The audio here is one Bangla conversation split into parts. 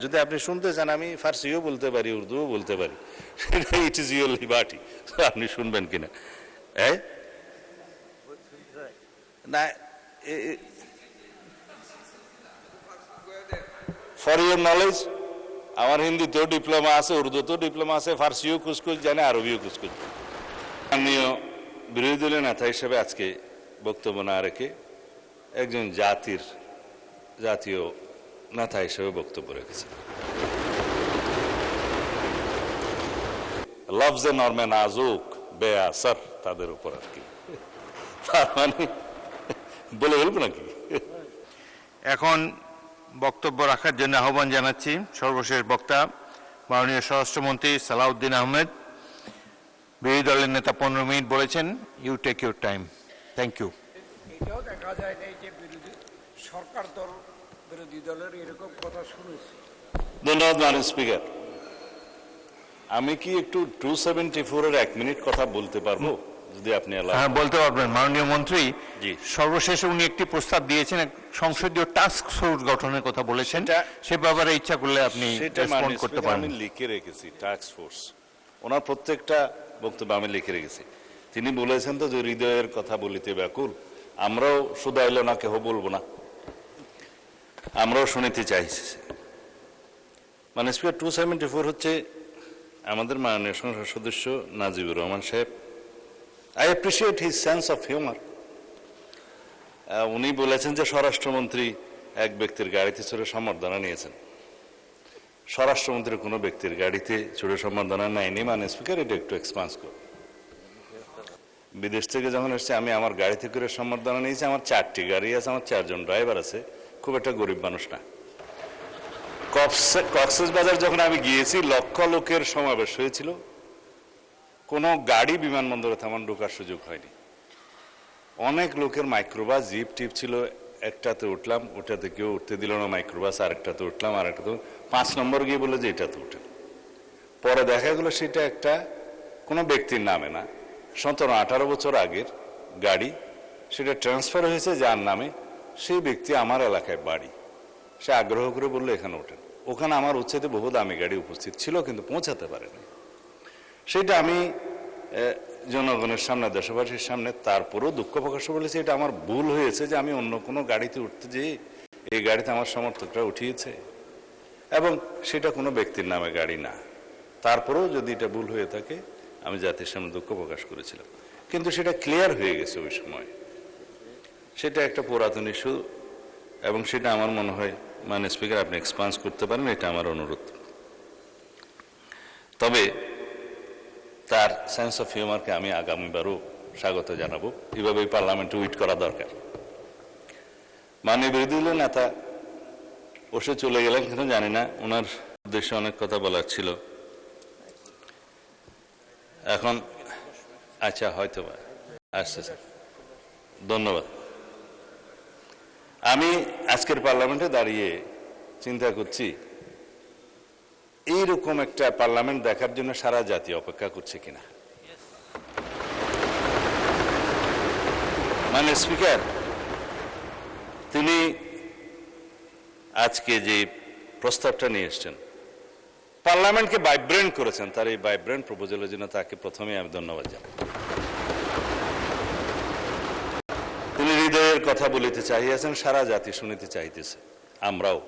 যদি আপনি শুনতে চান আমি ফার্সিও বলতে পারি, উর্দুও বলতে পারি, সেটা ইট ইজ ইউর লিবার্টি। আপনি শুনবেন কিনা না? ফর ইউর নলেজ, আমার হিন্দিতেও ডিপ্লোমা আছে, উর্দুতেও ডিপ্লোমা আছে, ফার্সিও কুচকুচ জানে, আরবিও কুচকুচ। মাননীয় বিরোধী দলীয় নেতা হিসেবে আজকে বক্তব্য না রেখে একজন জাতীয় নেতা হিসেবে বক্তব্য রেখেছে। লফজে নরমে নাজুক বেআসর তাদের উপর আর কি, তার মানে বলে বলবো নাকি? এখন বক্তব্য রাখার জন্য আহ্বান জানাচ্ছি সর্বশেষ বক্তা মাননীয় স্বরাষ্ট্রমন্ত্রী সালাউদ্দিন আহমেদ। বিরোধী দলের নেতা 15 মিনিট বলেছেন, you take your time. Thank you. এটাও দেখা যায় না যে সরকার দল বিরোধী দলের এরকম কথা শুনেছি। ধন্যবাদ মাননীয় স্পিকার। আমি কি একটু 274 এর 1 মিনিট কথা বলতে পারবো যদি আপনি? হ্যাঁ, বলতে পারবেন মাননীয় মন্ত্রী। জি, সর্বশেষে উনি একটি প্রস্তাব দিয়েছেন, সংসদীয় টাস্ক ফোর্স গঠনের কথা বলেছেন, সে ব্যাপারে ইচ্ছা করলে আপনি রেসপন্ড করতে পারেন। আমি লিখে রেখেছি টাস্ক ফোর্স, ওনার প্রত্যেকটা বক্তব্য আমি লিখে রেখেছি। তিনি বলেছেন তো যে হৃদয়ের কথা বলিতে ব্যাকুল, আমরাও শুধু আইল না কেহ বলবো না, আমরাও শুনিতে চাইছি। মানে স্পিকার 274 হচ্ছে আমাদের মাননীয় সংসদ সদস্য নাজিবুর রহমান সাহেব। I appreciate his sense of humour. উনি বলেছেন যে স্বরাষ্ট্রমন্ত্রী এক ব্যক্তির গাড়িতে চড়ে সম্বর্ধনা নিয়েছেন। স্বরাষ্ট্রমন্ত্রী কোনো ব্যক্তির গাড়িতে চড়ে সম্বর্ধনা নেয়নি। মানে স্পিকার এটা একটু এক্সপান্স করুন। বিদেশ থেকে যখন এসছে আমি আমার গাড়িতে করে সম্বর্ধনা নিয়েছি। আমার 4টি গাড়ি আছে, আমার 4 জন ড্রাইভার আছে, খুব একটা গরিব মানুষ না। কক্সবাজার যখন আমি গিয়েছি লক্ষ লোকের সমাবেশ হয়েছিল, কোনো গাড়ি বিমানবন্দরে থামান ঢোকার সুযোগ হয়নি। অনেক লোকের মাইক্রোবাস জিপ টিপ ছিল, একটাতে উঠলাম, ওটাতে কেউ উঠতে দিল না মাইক্রোবাস, আরেকটাতে উঠলাম, আরেকটাতে 5 নম্বর গিয়ে বলে যে এটাতে উঠেন। পরে দেখা গেলো সেটা একটা কোনো ব্যক্তির নামে না, 17-18 বছর আগের গাড়ি, সেটা ট্রান্সফার হয়েছে যার নামে। সেই ব্যক্তি আমার এলাকায় বাড়ি, সে আগ্রহ করে বললো এখানে ওঠেন। ওখানে আমার উচ্ছেদে বহু দামি গাড়ি উপস্থিত ছিল কিন্তু পৌঁছাতে পারেনি। সেটা আমি জনগণের সামনে, দেশবাসীর সামনে তারপরেও দুঃখ প্রকাশ বলেছি এটা আমার ভুল হয়েছে যে আমি অন্য কোনো গাড়িতে উঠতে যেয়ে এই গাড়িতে আমার সমর্থকরা উঠিয়েছে এবং সেটা কোনো ব্যক্তির নামে গাড়ি না। তারপরেও যদি এটা ভুল হয়ে থাকে আমি জাতির সামনে দুঃখ প্রকাশ করেছিলাম, কিন্তু সেটা ক্লিয়ার হয়ে গেছে ওই সময়। সেটা একটা পুরাতন ইস্যু এবং সেটা আমার মনে হয় মাননীয় স্পিকার আপনি এক্সপান্স করতে পারেন, এটা আমার অনুরোধ। তবে তার সেন্স অফ হিউমারকে আমি আগামীবারও স্বাগত জানাবো। এভাবেই পার্লামেন্টে উইট করা দরকার। মাননীয় বিরোধী দলের নেতা বসে চলে গেলেন কেন জানি না, ওনার উদ্দেশ্যে অনেক কথা বলার ছিল। এখন আচ্ছা হয়তো আসছে স্যার, ধন্যবাদ। আমি আজকের পার্লামেন্টে দাঁড়িয়ে চিন্তা করছি এইরকম একটা পার্লামেন্ট দেখার জন্য সারা জাতি অপেক্ষা করছে কিনা। মানে স্পিকার, তিনি আজকে যে প্রস্তাবটা নিয়ে এসছেন পার্লামেন্টকে ভাইব্রেন্ট করেছেন, তার এই ভাইব্রেন্ট প্রপোজালের জন্য তাকে প্রথমে আমি ধন্যবাদ জানাই। তিনি হৃদয়ের কথা বলিতে চাহিয়েছেন, সারা জাতি শুনিতে চাইতেছে, আমরাও।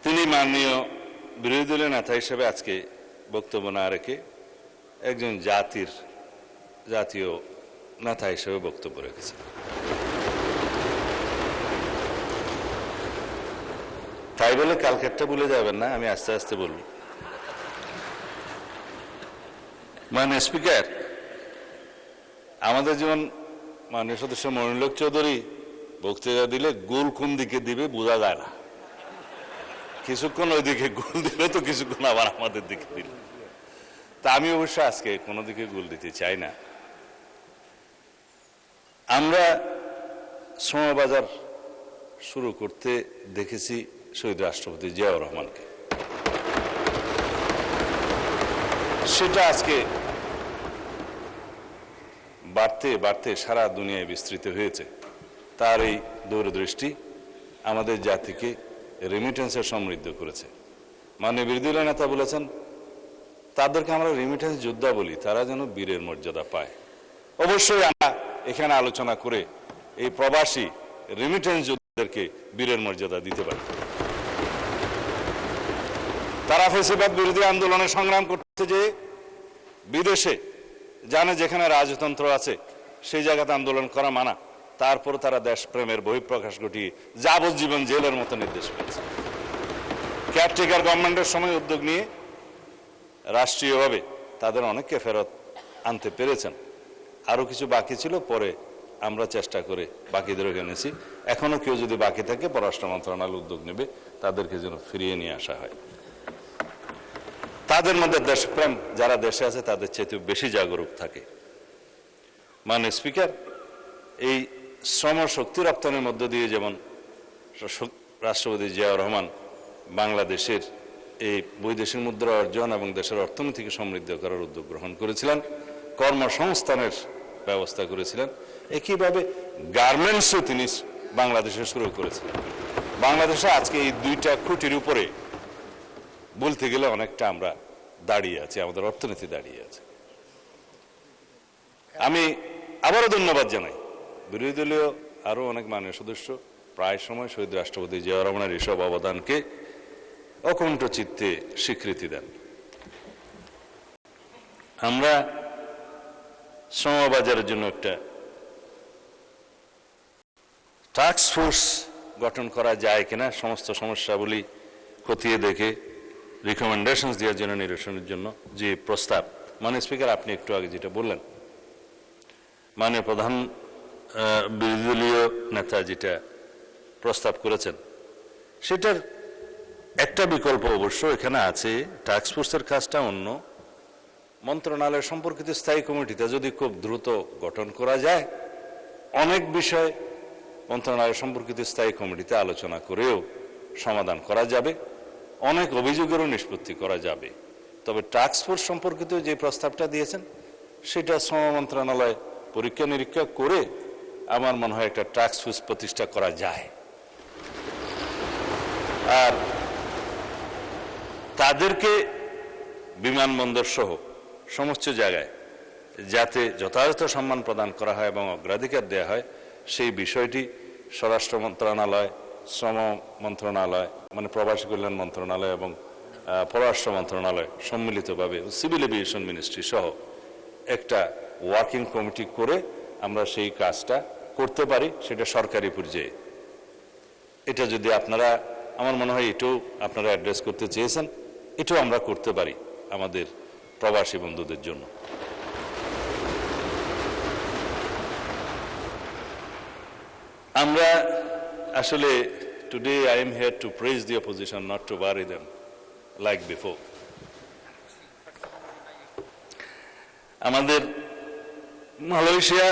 তিনি মাননীয় বিরোধী দলীয় নেতা হিসেবে আজকে বক্তব্য না রেখে একজন জাতীয় নেতা হিসেবে বক্তব্য রেখেছেন। তাই বলে কালকেরটা ভুলে যাবেন না, আমি আস্তে আস্তে বলব। মাননীয় স্পিকার, আমাদের যেমন মাননীয় সদস্য মনিরুল হক চৌধুরী বক্তৃতা দিলে গোল কোন দিকে দিবে বোঝা যায় না। কিছুক্ষণ ওই দিকে গোল দিল তো কিছুক্ষণ আবার আমাদের দিকে দিল। তা আমি অবশ্য আজকে কোনো দিকে গোল দিতে চাই না। আমরা শ্রমবাজার শুরু করতে দেখেছি শহীদ রাষ্ট্রপতি জিয়াউর রহমানকে। সেটা আজকে বাড়তে বাড়তে সারা দুনিয়ায় বিস্তৃত হয়েছে। তার এই দূরদৃষ্টি আমাদের জাতিকে রেমিটেন্সে সমৃদ্ধ করেছে। মাননীয় বিরোধী দলীয় নেতা বলেছেন তাদেরকে আমরা রেমিটেন্স যোদ্ধা বলি, তারা যেন বীরের মর্যাদা পায়। অবশ্যই আমরা এখানে আলোচনা করে এই প্রবাসী রেমিটেন্স যোদ্ধাদেরকে বীরের মর্যাদা দিতে পারি। তারা ফ্যাসিবাদ বিরোধী আন্দোলনে সংগ্রাম করতে যে বিদেশে জানে যেখানে রাজতন্ত্র আছে সেই জায়গাতে আন্দোলন করা মানা, তারপর তারা দেশপ্রেমের বহিঃপ্রকাশ ঘটিয়ে যাবজ্জীবন জেলের মতো নির্দেশ পেয়েছে। কেয়ারটেকার গভর্নমেন্টের সময় উদ্যোগ নিয়ে রাষ্ট্রীয়ভাবে তাদের অনেককে ফেরত আনতে পেরেছেন। আরো কিছু বাকি ছিল, পরে আমরা চেষ্টা করে বাকিদেরও এনেছি। এখনো কেউ যদি বাকি থাকে পররাষ্ট্র মন্ত্রণালয় উদ্যোগ নেবে তাদেরকে যেন ফিরিয়ে নিয়ে আসা হয়। তাদের মধ্যে দেশপ্রেম যারা দেশে আছে তাদের চেয়ে বেশি জাগরুক থাকে। মাননীয় স্পিকার, এই শ্রম শক্তি রপ্তানির মধ্য দিয়ে যেমন রাষ্ট্রপতি জিয়াউর রহমান বাংলাদেশের এই বৈদেশিক মুদ্রা অর্জন এবং দেশের অর্থনীতিকে সমৃদ্ধ করার উদ্যোগ গ্রহণ করেছিলেন, কর্মসংস্থানের ব্যবস্থা করেছিলেন, একইভাবে গার্মেন্টসও তিনি বাংলাদেশে শুরু করেছিলেন। বাংলাদেশে আজকে এই দুইটা খুঁটির উপরে বলতে গেলে অনেকটা আমরা দাঁড়িয়ে আছি, আমাদের অর্থনীতি দাঁড়িয়ে আছে। আমি আবারও ধন্যবাদ জানাই বিরোধী দলীয় আরো অনেক মাননীয় সদস্য প্রায় সময় শহীদ রাষ্ট্রপতি জিয়াউর রহমানের এসব অবদানকে অকুণ্ঠ চিত্তে স্বীকৃতি দেন। আমরা শ্রমবাজারের জন্য একটা টাস্ক ফোর্স গঠন করা যায় কিনা, সমস্ত সমস্যাগুলি খতিয়ে দেখে রিকমেন্ডেশন দেওয়ার জন্য, নিরসনের জন্য যে প্রস্তাব মাননীয় স্পিকার আপনি একটু আগে যেটা বললেন, মাননীয় প্রধান বিরোধী দলীয় নেতা যেটা প্রস্তাব করেছেন, সেটার একটা বিকল্প অবশ্য এখানে আছে। টাস্ক ফোর্সের কাজটা অন্য মন্ত্রণালয় সম্পর্কিত স্থায়ী কমিটিতে যদি খুব দ্রুত গঠন করা যায়, অনেক বিষয় মন্ত্রণালয় সম্পর্কিত স্থায়ী কমিটিতে আলোচনা করেও সমাধান করা যাবে, অনেক অভিযোগেরও নিষ্পত্তি করা যাবে। তবে টাস্ক ফোর্স সম্পর্কিত যে প্রস্তাবটা দিয়েছেন সেটা শ্রম মন্ত্রণালয় পরীক্ষা নিরীক্ষা করে আমার মনে হয় একটা টাস্ক ফোর্স প্রতিষ্ঠা করা যায়। আর তাদেরকে বিমানবন্দর সহ সমস্ত জায়গায় যাতে যথাযথ সম্মান প্রদান করা হয় এবং অগ্রাধিকার দেওয়া হয়, সেই বিষয়টি স্বরাষ্ট্র মন্ত্রণালয়, শ্রম মন্ত্রণালয় মানে প্রবাসী কল্যাণ মন্ত্রণালয় এবং পররাষ্ট্র মন্ত্রণালয় সম্মিলিতভাবে সিভিল এভিয়েশন মিনিস্ট্রি সহ একটা ওয়ার্কিং কমিটি করে আমরা সেই কাজটা করতে পারি, সেটা সরকারি পর্যায়ে। এটা যদি আপনারা, আমার মনে হয় এটাও আপনারা অ্যাড্রেস করতে চেয়েছেন, এটাও আমরা করতে পারি আমাদের প্রবাসী বন্ধুদের জন্য। আমরা আসলে today I am here to praise the opposition, not to worry them like before. আমাদের মালয়েশিয়া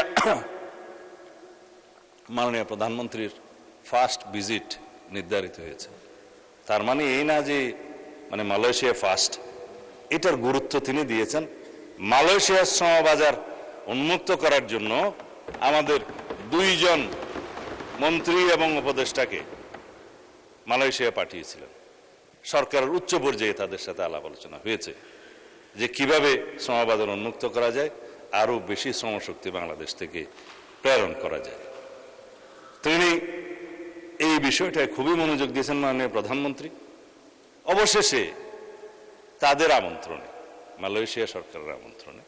মাননীয় প্রধানমন্ত্রীর ফার্স্ট ভিজিট নির্ধারিত হয়েছে। তার মানে এই না যে মানে মালয়েশিয়া ফার্স্ট, এটার গুরুত্ব তিনি দিয়েছেন। মালয়েশিয়ার শ্রমবাজার উন্মুক্ত করার জন্য আমাদের 2 জন মন্ত্রী এবং উপদেষ্টাকে মালয়েশিয়া পাঠিয়েছিলেন। সরকারের উচ্চ পর্যায়ে তাদের সাথে আলাপ আলোচনা হয়েছে যে কিভাবে শ্রমবাজার উন্মুক্ত করা যায়, আরো বেশি শ্রমশক্তি বাংলাদেশ থেকে প্রেরণ করা যায়। তিনি এই বিষয়টায় খুবই মনোযোগ দিয়েছেন মাননীয় প্রধানমন্ত্রী। অবশেষে তাদের আমন্ত্রণে, মালয়েশিয়া সরকারের আমন্ত্রণে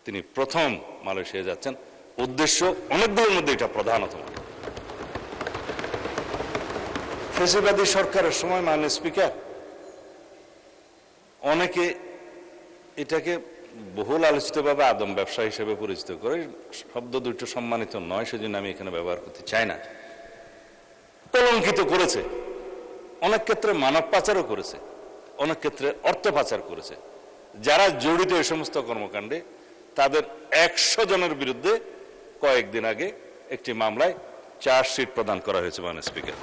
তিনি প্রথম মালয়েশিয়া যাচ্ছেন। উদ্দেশ্য অনেকগুলোর মধ্যে এটা প্রধানতম। ফ্যাসিবাদী সরকারের সময় মাননীয় স্পিকার অনেকে এটাকে বহুল আলোচিতভাবে আদম ব্যবসা হিসেবে পরিচিত করে, শব্দ দুটো সম্মানিত নয় সেজন্য আমি এখানে ব্যবহার করতে চাই না, কলঙ্কিত করেছে। অনেক ক্ষেত্রে মানব পাচারও করেছে, অনেক ক্ষেত্রে অর্থ পাচার করেছে। যারা জড়িত এই সমস্ত কর্মকাণ্ডে তাদের 100 জনের বিরুদ্ধে কয়েকদিন আগে একটি মামলায় চার্জশিট প্রদান করা হয়েছে মাননীয় স্পিকার।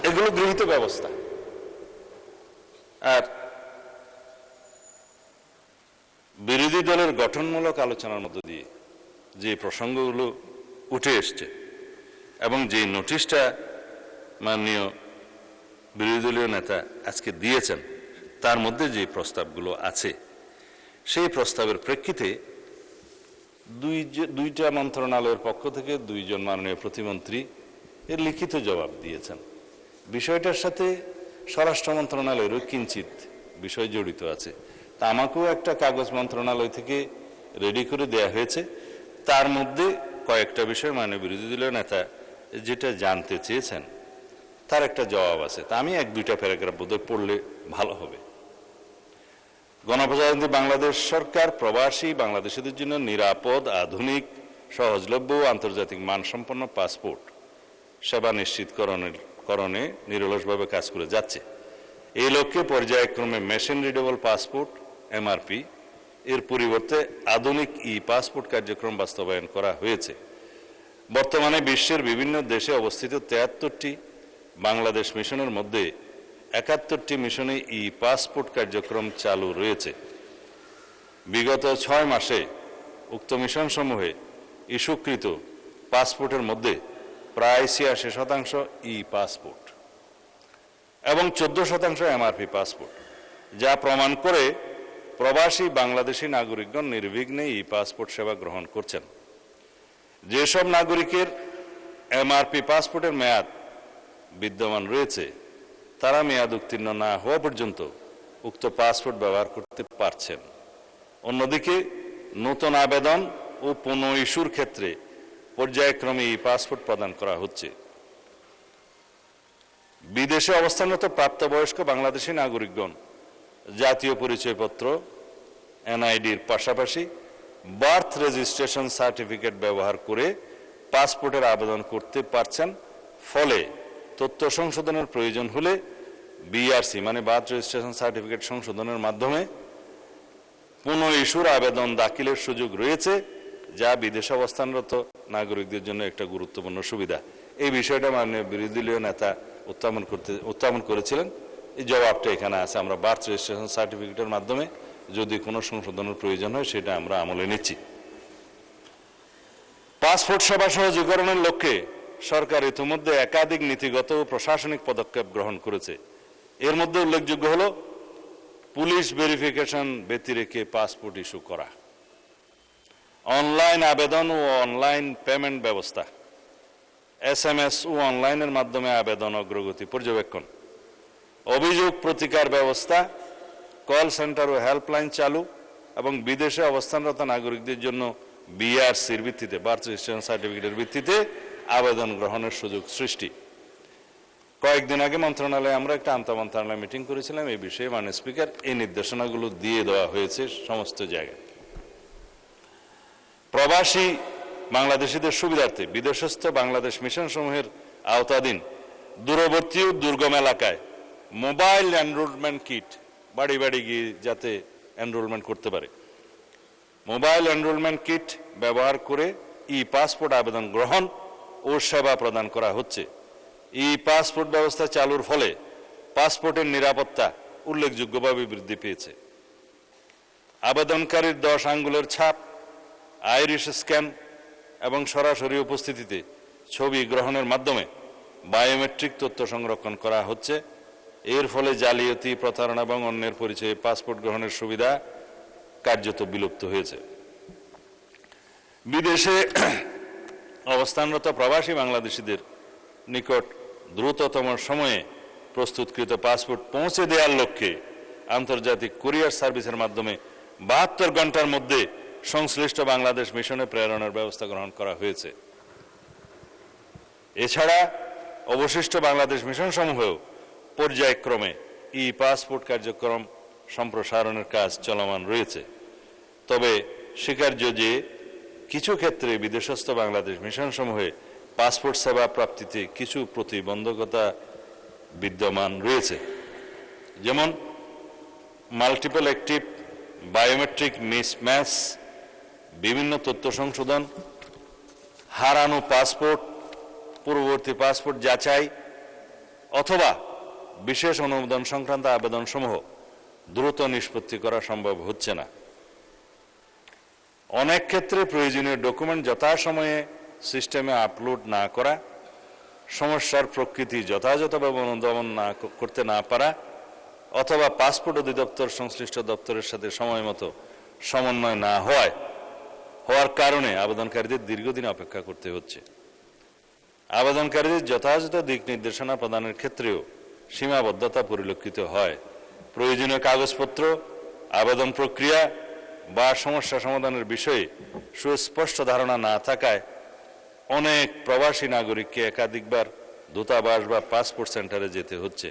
এগুলো গৃহীত ব্যবস্থা। আর বিরোধী দলের গঠনমূলক আলোচনার মধ্য দিয়ে যে প্রসঙ্গগুলো উঠে এসছে, এবং যে নোটিশটা মাননীয় বিরোধী দলীয় নেতা আজকে দিয়েছেন তার মধ্যে যে প্রস্তাবগুলো আছে সেই প্রস্তাবের প্রেক্ষিতে দুইটা মন্ত্রণালয়ের পক্ষ থেকে দুইজন মাননীয় প্রতিমন্ত্রী এর লিখিত জবাব দিয়েছেন। বিষয়টার সাথে স্বরাষ্ট্র মন্ত্রণালয়েরও কিঞ্চিত বিষয় জড়িত আছে। তা আমাকেও একটা কাগজ মন্ত্রণালয় থেকে রেডি করে দেয়া হয়েছে। তার মধ্যে কয়েকটা বিষয় মাননীয় বিরোধী দলীয় নেতা যেটা জানতে চেয়েছেন তার একটা জবাব আছে। তা আমি 1-2টা প্যারাগ্রাফ বোধহয় পড়লে ভালো হবে। গণপ্রজাতন্ত্রী বাংলাদেশ সরকার প্রবাসী বাংলাদেশিদের জন্য নিরাপদ, আধুনিক, সহজলভ্য ও আন্তর্জাতিক মানসম্পন্ন পাসপোর্ট সেবা নিশ্চিতকরণে নিরলসভাবে কাজ করে যাচ্ছে। এই লক্ষ্যে পর্যায়ক্রমে মেশিন রিডেবল পাসপোর্ট MRP এর পরিবর্তে আধুনিক পাসপোর্ট কার্যক্রম বাস্তবায়ন করা হয়েছে। বর্তমানে বিশ্বের বিভিন্ন দেশে অবস্থিত 73টি বাংলাদেশ মিশনের মধ্যে 71টি মিশনে পাসপোর্ট কার্যক্রম চালু রয়েছে। বিগত 6 মাসে উক্ত মিশনসমূহে ইস্যুকৃত পাসপোর্টের মধ্যে প্রায় 86% পাসপোর্ট এবং 14% MRP পাসপোর্ট, যা প্রমাণ করে প্রবাসী বাংলাদেশি নাগরিকগণ নির্বিঘ্নে পাসপোর্ট সেবা গ্রহণ করছেন। যেসব নাগরিকের MRP পাসপোর্টের মেয়াদ বিদ্যমান রয়েছে তারা মেয়াদ উত্তীর্ণ না হওয়া পর্যন্ত উক্ত পাসপোর্ট ব্যবহার করতে পারছেন। অন্যদিকে নতুন আবেদন ও পুনঃ ইস্যুর ক্ষেত্রে পর্যায়ক্রমে পাসপোর্ট প্রদান করা হচ্ছে। বিদেশে অবস্থানরত প্রাপ্তবয়স্ক বাংলাদেশি নাগরিকগণ জাতীয় পরিচয়পত্র NID-র পাশাপাশি বার্থ রেজিস্ট্রেশন সার্টিফিকেট ব্যবহার করে পাসপোর্টের আবেদন করতে পারছেন। ফলে তথ্য সংশোধনের প্রয়োজন হলে BRC মানে বার্থ রেজিস্ট্রেশন সার্টিফিকেট সংশোধনের মাধ্যমে পুনঃ ইস্যুর আবেদন দাখিলের সুযোগ রয়েছে, যা বিদেশে অবস্থানরত নাগরিকদের জন্য একটা গুরুত্বপূর্ণ সুবিধা। এই বিষয়টা মাননীয় বিরোধী দলীয় নেতা উত্থাপন করেছিলেন। এই জবাবটা এখানে আছে। আমরা বার্থ রেজিস্ট্রেশন সার্টিফিকেটের মাধ্যমে যদি কোনো সংশোধনের প্রয়োজন হয় সেটা আমরা আমলে নিচ্ছি। পাসপোর্ট সেবা সহজীকরণের লক্ষ্যে সরকার ইতিমধ্যে একাধিক নীতিগত ও প্রশাসনিক পদক্ষেপ গ্রহণ করেছে। এর মধ্যে উল্লেখযোগ্য হলো পুলিশ ভেরিফিকেশন ব্যতিরেকে পাসপোর্ট ইস্যু করা, অনলাইন আবেদন ও অনলাইন পেমেন্ট ব্যবস্থা, SMS ও অনলাইনের মাধ্যমে আবেদন অগ্রগতি পর্যবেক্ষণ, অভিযোগ প্রতিকার ব্যবস্থা, কল সেন্টার ও হেল্পলাইন চালু এবং বিদেশে অবস্থানরত নাগরিকদের জন্য BRC-র ভিত্তিতে বার্থ রেজিস্ট্রেশন সার্টিফিকেটের ভিত্তিতে আবেদন গ্রহণের সুযোগ সৃষ্টি। কয়েকদিন আগে মন্ত্রণালয়ে আমরা একটা আন্তঃমন্ত্রণালয় মিটিং করেছিলাম। এই বিষয়ে মাননীয় স্পিকার এই নির্দেশনাগুলো দিয়ে দেওয়া হয়েছে সমস্ত জায়গায়। প্রবাসী বাংলাদেশিদের সুবিধার্থে বিদেশস্থ বাংলাদেশ মিশন সমূহের আওতাধীন দূরবর্তী ও দুর্গম এলাকায় মোবাইল এনরোলমেন্ট কিট বাড়ি বাড়ি গিয়ে যাতে এনরোলমেন্ট করতে পারে, মোবাইল এনরোলমেন্ট কিট ব্যবহার করে পাসপোর্ট আবেদন গ্রহণ ও সেবা প্রদান করা হচ্ছে। পাসপোর্ট ব্যবস্থা চালুর ফলে পাসপোর্টের নিরাপত্তা উল্লেখযোগ্যভাবে বৃদ্ধি পেয়েছে। আবেদনকারীর 10 আঙ্গুলের ছাপ, আইরিশ স্ক্যান এবং সরাসরি উপস্থিতিতে ছবি গ্রহণের মাধ্যমে বায়োমেট্রিক তথ্য সংরক্ষণ করা হচ্ছে। এর ফলে জালিয়াতি, প্রতারণা এবং অন্যের পরিচয়ে পাসপোর্ট গ্রহণের সুবিধা কার্যত বিলুপ্ত হয়েছে। বিদেশে অবস্থানরত প্রবাসী বাংলাদেশিদের নিকট দ্রুততম সময়ে প্রস্তুতকৃত পাসপোর্ট পৌঁছে দেওয়ার লক্ষ্যে আন্তর্জাতিক কুরিয়ার সার্ভিসের মাধ্যমে 72 ঘন্টার মধ্যে সংশ্লিষ্ট বাংলাদেশ মিশনে প্রেরণের ব্যবস্থা গ্রহণ করা হয়েছে। এছাড়া অবশিষ্ট বাংলাদেশ মিশন সমূহেও পর্যায়ক্রমে পাসপোর্ট কার্যক্রম সম্প্রসারণের কাজ চলমান রয়েছে। তবে স্বীকার্য যে কিছু ক্ষেত্রে বিদেশস্থ বাংলাদেশ মিশন সমূহে পাসপোর্ট সেবা প্রাপ্তিতে কিছু প্রতিবন্ধকতা বিদ্যমান রয়েছে, যেমন মাল্টিপল অ্যাক্টিভ, বায়োমেট্রিক মিসম্যাচ, বিভিন্ন তথ্য সংশোধন, হারানো পাসপোর্ট, পূর্ববর্তী পাসপোর্ট যাচাই অথবা বিশেষ অনুমোদন সংক্রান্ত আবেদন সমূহ দ্রুত নিষ্পত্তি করা সম্ভব হচ্ছে না। অনেক ক্ষেত্রে প্রয়োজনীয় ডকুমেন্ট যথাসময়ে সিস্টেমে আপলোড না করা সমস্যার প্রকৃতি যথাযথভাবে অনুধাবন করতে না পারা অথবা পাসপোর্ট অধিদপ্তর সংশ্লিষ্ট দপ্তরের সাথে সময় মতো সমন্বয় না হওয়ার কারণে আবেদনকারীদের দীর্ঘদিন অপেক্ষা করতে হচ্ছে। আবেদনকারীদের যথাযথ দিক নির্দেশনা প্রদানের ক্ষেত্রেও সীমাবদ্ধতা পরিলক্ষিত হয়। প্রয়োজনীয় কাগজপত্র, আবেদন প্রক্রিয়া বা সমস্যা সমাধানের বিষয়ে সুস্পষ্ট ধারণা না থাকায় অনেক প্রবাসী নাগরিককে একাধিকবার দূতাবাস বা পাসপোর্ট সেন্টারে যেতে হচ্ছে।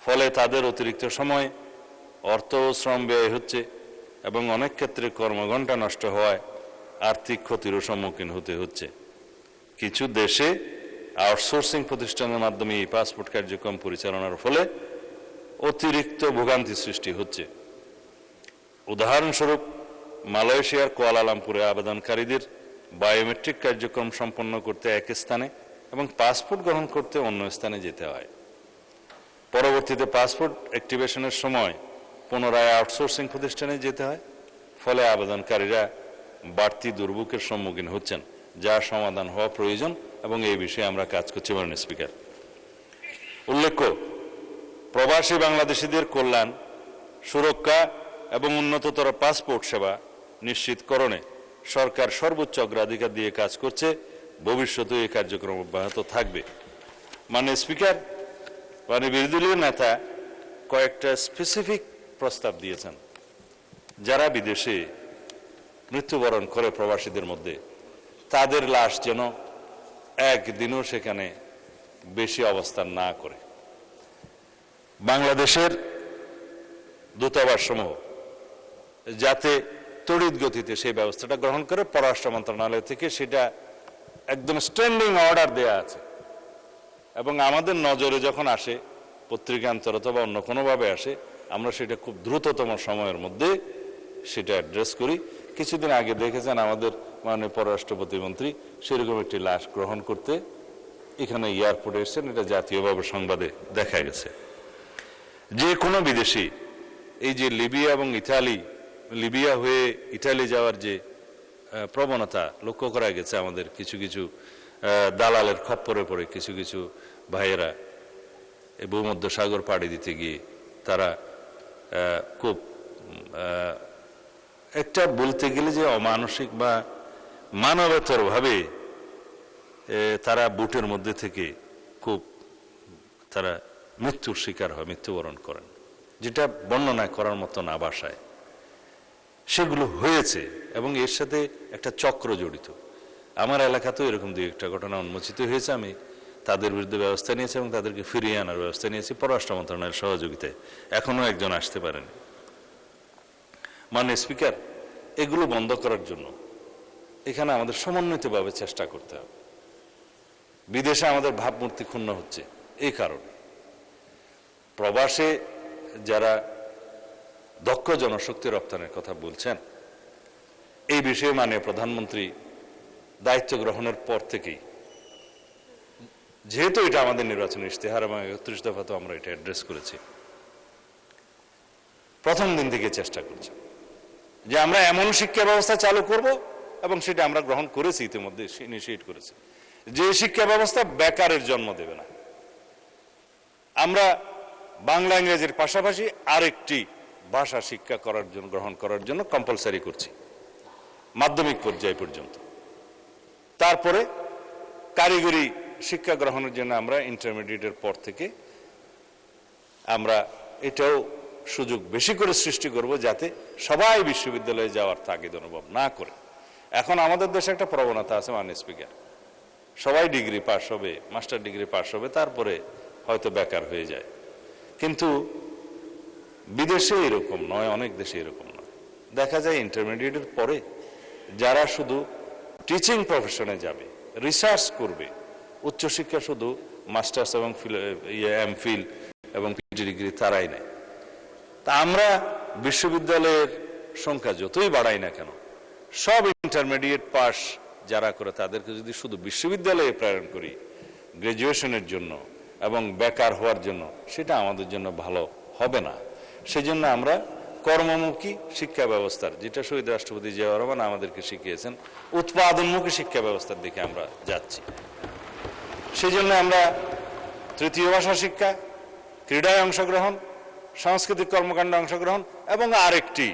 ফলে তাদের অতিরিক্ত সময়, অর্থ ও শ্রম ব্যয় হচ্ছে এবং অনেক ক্ষেত্রে কর্মঘণ্টা নষ্ট হওয়ায় আর্থিক ক্ষতিরও সম্মুখীন হতে হচ্ছে। কিছু দেশে আউটসোর্সিং প্রতিষ্ঠানের মাধ্যমে এই পাসপোর্ট কার্যক্রম পরিচালনার ফলে অতিরিক্ত ভোগান্তি সৃষ্টি হচ্ছে। উদাহরণস্বরূপ মালয়েশিয়ার কুয়ালালামপুরে আবেদনকারীদের বায়োমেট্রিক কার্যক্রম সম্পন্ন করতে এক স্থানে এবং পাসপোর্ট গ্রহণ করতে অন্য স্থানে যেতে হয়। পরবর্তীতে পাসপোর্ট অ্যাক্টিভেশনের সময় পুনরায় আউটসোর্সিং প্রতিষ্ঠানে যেতে হয়। ফলে আবেদনকারীরা বাড়তি দুর্ভোগের সম্মুখীন হচ্ছেন, যার সমাধান হওয়া প্রয়োজন এবং এই বিষয়ে আমরা কাজ করছি। মাননীয় স্পিকার, উল্লেখ্য, প্রবাসী বাংলাদেশিদের কল্যাণ, সুরক্ষা এবং উন্নততর পাসপোর্ট সেবা নিশ্চিতকরণে সরকার সর্বোচ্চ অগ্রাধিকার দিয়ে কাজ করছে। ভবিষ্যতে এই কার্যক্রম অব্যাহত থাকবে। মাননীয় স্পিকার, বিরোধী দলীয় নেতা কয়েকটা স্পেসিফিক প্রস্তাব দিয়েছেন। যারা বিদেশে মৃত্যুবরণ করে প্রবাসীদের মধ্যে, তাদের লাশ যেন একদিনও সেখানে বেশি অবস্থান না করে। বাংলাদেশের দূতাবাস সমূহ যাতে তড়িৎ গতিতে সেই ব্যবস্থাটা গ্রহণ করে, পররাষ্ট্র মন্ত্রণালয় থেকে সেটা একদম স্ট্যান্ডিং অর্ডার দেয়া আছে এবং আমাদের নজরে যখন আসে, পত্রিকান্তর অথবা অন্য কোনোভাবে আসে, আমরা সেটা খুব দ্রুততম সময়ের মধ্যে সেটা অ্যাড্রেস করি। কিছুদিন আগে দেখেছেন আমাদের মাননীয় পররাষ্ট্র প্রতিমন্ত্রী সেরকম একটি লাশ গ্রহণ করতে এখানে এয়ারপোর্টে এসেছেন। এটা জাতীয়ভাবে সংবাদে দেখা গেছে। যে কোনো বিদেশি এই যে লিবিয়া এবং লিবিয়া হয়ে ইটালি যাওয়ার যে প্রবণতা লক্ষ্য করা গেছে, আমাদের কিছু কিছু দালালের খপ্পরে পড়ে কিছু কিছু ভাইয়েরা এই ভূমধ্য সাগর পাড়ি দিতে গিয়ে তারা খুব একটা বলতে গেলে যে অমানসিক বা মানবেতর ভাবে তারা বুটের মধ্যে থেকে খুব তারা মৃত্যুর শিকার হয়, মৃত্যুবরণ করেন, যেটা বর্ণনা করার মতো না ভাষায়। সেগুলো হয়েছে এবং এর সাথে একটা চক্র জড়িত। আমার এলাকাতেও এরকম দুই একটা ঘটনা উন্মোচিত হয়েছে। আমি তাদের বিরুদ্ধে ব্যবস্থা নিয়েছি এবং তাদেরকে ফিরিয়ে আনার ব্যবস্থা নিয়েছি পররাষ্ট্র মন্ত্রণালয়ের সহযোগিতায়। এখনো একজন আসতে পারেনি। মাননীয় স্পিকার, এগুলো বন্ধ করার জন্য এখানে আমাদের সমন্বিতভাবে চেষ্টা করতে হবে। বিদেশে আমাদের ভাবমূর্তি ক্ষুণ্ণ হচ্ছে এই কারণে। প্রবাসে যারা দক্ষ জনশক্তি রপ্তানির কথা বলছেন, এই বিষয়ে মাননীয় প্রধানমন্ত্রী দায়িত্ব গ্রহণের পর থেকেই, যেহেতু এটা আমাদের নির্বাচনী ইশতেহার এবং ৩১ দফাতে আমরা এটা অ্যাড্রেস করেছি, প্রথম দিন থেকে চেষ্টা করছি যে আমরা এমন শিক্ষা ব্যবস্থা চালু করব এবং সেটা আমরা গ্রহণ করেছি, ইতিমধ্যে ইনিশিয়েট করেছি, যে শিক্ষা ব্যবস্থা বেকারের জন্ম দেবে না। আমরা বাংলা ইংরেজির পাশাপাশি আরেকটি ভাষা শিক্ষা গ্রহণ করার জন্য কম্পালসারি করছি মাধ্যমিক পর্যায় পর্যন্ত। তারপরে কারিগরি শিক্ষা গ্রহণের জন্য আমরা ইন্টারমিডিয়েটের পর থেকে আমরা এটাও সুযোগ বেশি করে সৃষ্টি করব, যাতে সবাই বিশ্ববিদ্যালয়ে যাওয়ার তাগিদ অনুভব না করে। এখন আমাদের দেশে একটা প্রবণতা আছে মাননীয় স্পিকার, সবাই ডিগ্রি পাস হবে, মাস্টার ডিগ্রি পাস হবে, তারপরে হয়তো বেকার হয়ে যায়। কিন্তু বিদেশে এরকম নয়, অনেক দেশে এরকম নয়। দেখা যায় ইন্টারমিডিয়েটের পরে যারা শুধু টিচিং প্রফেশনে যাবে, রিসার্চ করবে, উচ্চশিক্ষা শুধু মাস্টার্স এবং এমফিল এবং পিএইচডি ডিগ্রি তারাই নেয়। তা আমরা বিশ্ববিদ্যালয়ের সংখ্যা যতই বাড়াই না কেন, সব ইন্টারমিডিয়েট পাস যারা করে তাদেরকে যদি শুধু বিশ্ববিদ্যালয়ে প্রেরণ করি গ্রাজুয়েশনের জন্য এবং বেকার হওয়ার জন্য, সেটা আমাদের জন্য ভালো হবে না। সেজন্য আমরা কর্মমুখী শিক্ষা ব্যবস্থার, যেটা শহীদ রাষ্ট্রপতি জিয়াউর রহমান আমাদেরকে শিখিয়েছেন, উৎপাদনমুখী শিক্ষা ব্যবস্থার দিকে আমরা যাচ্ছি। সেই জন্য আমরা তৃতীয় ভাষা শিক্ষা, ক্রীড়ায় অংশগ্রহণ, সাংস্কৃতিক কর্মকাণ্ডে অংশগ্রহণ এবং আরেকটি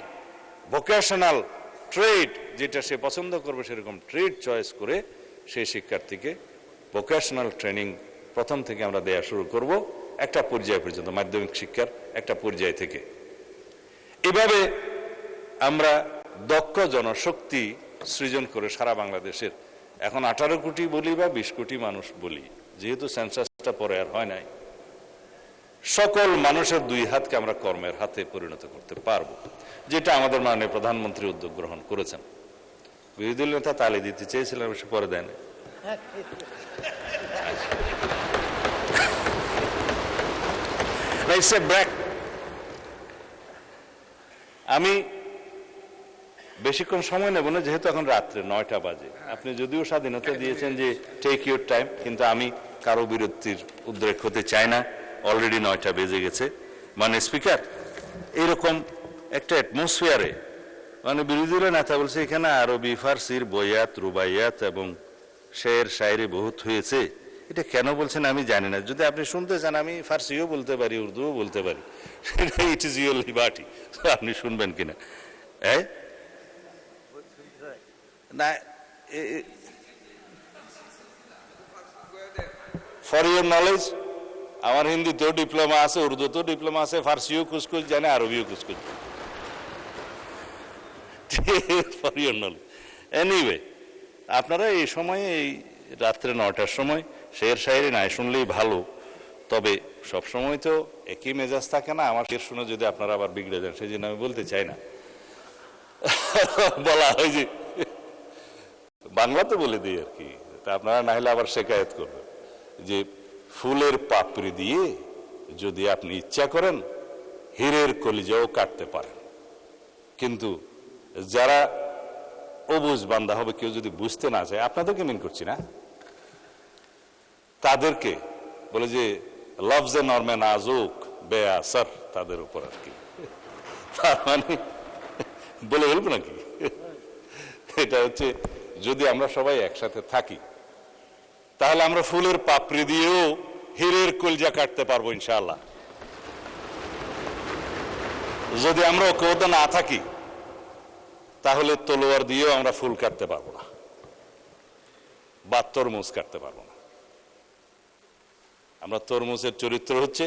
ভোকেশনাল ট্রেড, যেটা সে পছন্দ করবে সেরকম ট্রেড চয়েস করে সেই শিক্ষার্থীকে ভোকেশনাল ট্রেনিং প্রথম থেকে আমরা দেয়া শুরু করব একটা পর্যায় পর্যন্ত, মাধ্যমিক শিক্ষার একটা পর্যায় থেকে। এভাবে আমরা দক্ষ জনশক্তি সৃজন করে সারা বাংলাদেশের, এখন 18 কোটি বলি বা 20 কোটি মানুষ বলি, যেহেতু সেন্সাসটা পরে আর হয় নাই, সকল মানুষের দুই হাতকে আমরা কর্মের হাতে পরিণত করতে পারবো, যেটা আমাদের মাননীয় প্রধানমন্ত্রী উদ্যোগ গ্রহণ করেছেন। বিরোধী দল নেতা তালি দিতে চেয়েছিলেন, সে পরে দেন। আমি বেশিক্ষণ সময় নেব না, যেহেতু এখন রাত্রে 9টা বাজে। আপনি যদিও স্বাধীনতা দিয়েছেন যে টেক ইউর টাইম, কিন্তু আমি কারো বিরতির উদ্রেক হতে চাই না। অলরেডি 9টা বেজে গেছে। মানে স্পিকার, এরকম একটা অ্যাটমসফিয়ারে মানে বিরোধী দলের নেতা বলছে এখানে আরবি ফার্সির বয়াত রুবাইয়াত এবং শের শায়রি বহুত হয়েছে। এটা কেন বলছেন আমি জানি না। যদি আপনি শুনতে চান আমি ফার্সিও বলতে পারি, উর্দুও বলতে পারি, সেটা ইট ইজ ইউর লিবার্টি। আপনি শুনবেন কিনা? না, ফর ইউর নলেজ, আমার হিন্দিতেও ডিপ্লোমা আছে, উর্দুতেও ডিপ্লোমা আছে, ফার্সিও কুচকুচ জানে, RBO Kuch Kuch. For your knowledge. Anyway, আপনারা এই সময়ে, এই রাত্রে 9টার সময় শের শায়রি নাই শুনলেই ভালো। তবে সব সময় তো একই মেজাজ থাকে না। আমার শের শুনে যদি আপনারা আবার বিগড়ে যান, সেই জন্য আমি বলতে চাই না। বলা হয় যে বাংলাতে বলে দিই আর কি, তা আপনারা না হলে আবার শেকায়ত করবেন যে ফুলের পাপড়ি দিয়ে যদি আপনি ইচ্ছা করেন হীরের কলিজাও কাটতে পারেন, কিন্তু যারা অবুঝ বান্দা হবে, কেউ যদি বুঝতে না চায়, আপনাদেরকে মিন করছি না, তাদেরকে বলে যে লফজে নরমে নাজুক বেআসর, তাদের উপর আর কি। তার মানে বলে বলবো নাকি? এটা হচ্ছে, যদি আমরা সবাই একসাথে থাকি তাহলে আমরা ফুলের পাপড়ি দিয়েও হীরের কলজা কাটতে পারবো ইনশাআল্লাহ। যদি আমরা ঐক্যবদ্ধ না থাকি তাহলে তলোয়ার দিয়েও আমরা ফুল কাটতে পারবো না বা তরমুজ কাটতে পারবো না। আমরা তরমুজের চরিত্র হচ্ছে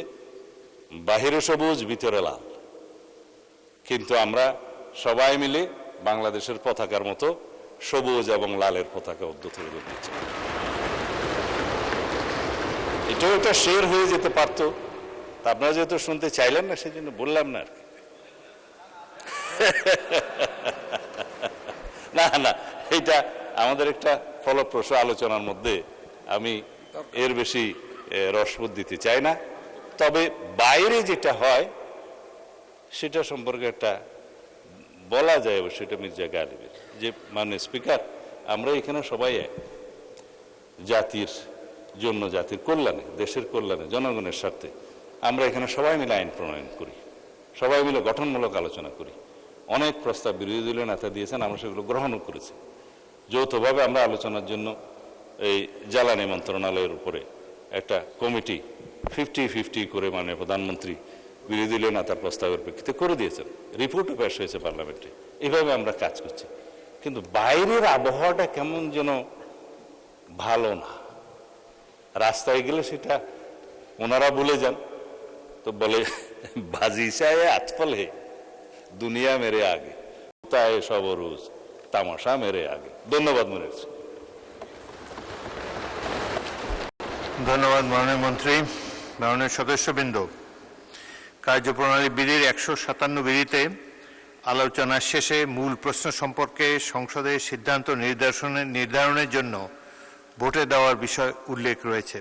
বাহিরে সবুজ ভিতরে লাল, কিন্তু আমরা সবাই মিলে বাংলাদেশের পতাকার মতো সবুজ এবং লালের পতাকা উদ্যত হয়ে দিচ্ছে। এটাও একটা শের হয়ে যেতে পারতো, তা আপনারা যেহেতু শুনতে চাইলেন না সেই জন্য বললাম না আর কি। না না, এটা আমাদের একটা ফলপ্রসূ আলোচনার মধ্যে, আমি এর বেশি রসবোধ দিতে চাই না। তবে বাইরে যেটা হয় সেটা সম্পর্কে একটা বলা যায়, অবশ্যই এটা মির্জা গালিবের যে, মানে স্পিকার, আমরা এখানে সবাই এক, জাতির জন্য, জাতির কল্যাণে, দেশের কল্যাণে, জনগণের স্বার্থে আমরা এখানে সবাই মিলে আইন প্রণয়ন করি, সবাই মিলে গঠনমূলক আলোচনা করি। অনেক প্রস্তাব বিরোধী দলীয় নেতা দিয়েছেন, আমরা সেগুলো গ্রহণও করেছি। যৌথভাবে আমরা আলোচনার জন্য এই জ্বালানি মন্ত্রণালয়ের উপরে একটা কমিটি 50-50 করে মানে প্রধানমন্ত্রী বিরোধী দলীয় নেতার প্রস্তাবের প্রেক্ষিতে করে দিয়েছেন, রিপোর্টও পেশ হয়েছে পার্লামেন্টে। এইভাবে আমরা কাজ করছি, কিন্তু বাইরের আবহাওয়াটা কেমন যেন ভালো না। রাস্তায় গেলে সেটা ওনারা বলে যান, তো বলে বাজি চায় আতফল হে দুনিয়া মেরে আগে, তাই সব রোজ তামাশা মেরে আগে। ধন্যবাদ মনে হচ্ছে। ধন্যবাদ মাননীয় মন্ত্রী। মাননীয় সদস্যবৃন্দ, কার্যপ্রণালী বিধির 157 বিধিতে আলোচনার শেষে মূল প্রশ্ন সম্পর্কে সংসদের সিদ্ধান্ত নির্ধারণের জন্য ভোটে দেওয়ার বিষয় উল্লেখ রয়েছে,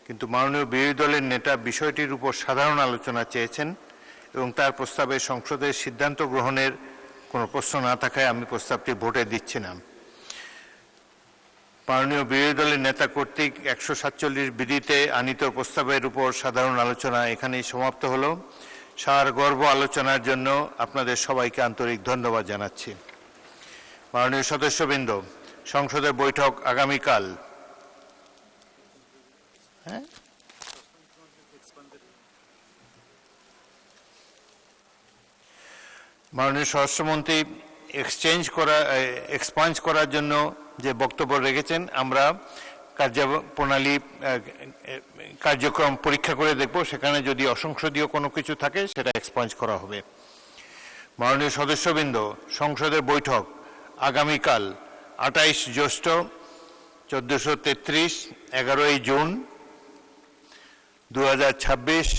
কিন্তু মাননীয় বিরোধী দলের নেতা বিষয়টির উপর সাধারণ আলোচনা চেয়েছেন এবং তার প্রস্তাবে সংসদের সিদ্ধান্ত গ্রহণের কোনো প্রশ্ন না থাকায় আমি প্রস্তাবটি ভোটে দিচ্ছি না। মাননীয় বিরোধী দলের নেতা কর্তৃক 147 বিধিতে আনীত প্রস্তাবের উপর সাধারণ আলোচনা এখানেই সমাপ্ত হলো। সারগর্ভ আলোচনার জন্য আপনাদের সবাইকে আন্তরিক ধন্যবাদ জানাচ্ছি। মাননীয় সদস্যবৃন্দ, সংসদের বৈঠক আগামীকাল হ্যাঁ, মাননীয় স্বরাষ্ট্রমন্ত্রী এক্সপাঞ্জ করার জন্য যে বক্তব্য রেখেছেন, আমরা কার্যপ্রণালী কার্যক্রম পরীক্ষা করে দেখব, সেখানে যদি অসংসদীয় কোনো কিছু থাকে সেটা এক্সপাঞ্জ করা হবে। মাননীয় সদস্যবৃন্দ, সংসদের বৈঠক আগামীকাল 28 জ্যৈষ্ঠ 1433, 11 জুন 2026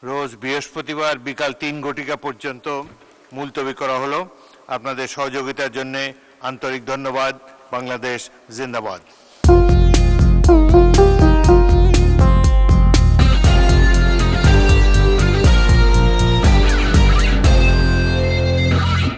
রোজ বৃহস্পতিবার বিকাল 3 ঘটিকা পর্যন্ত মুলতবি করা হলো। আপনাদের সহযোগিতার জন্য আন্তরিক ধন্যবাদ। বাংলাদেশ জিন্দাবাদ।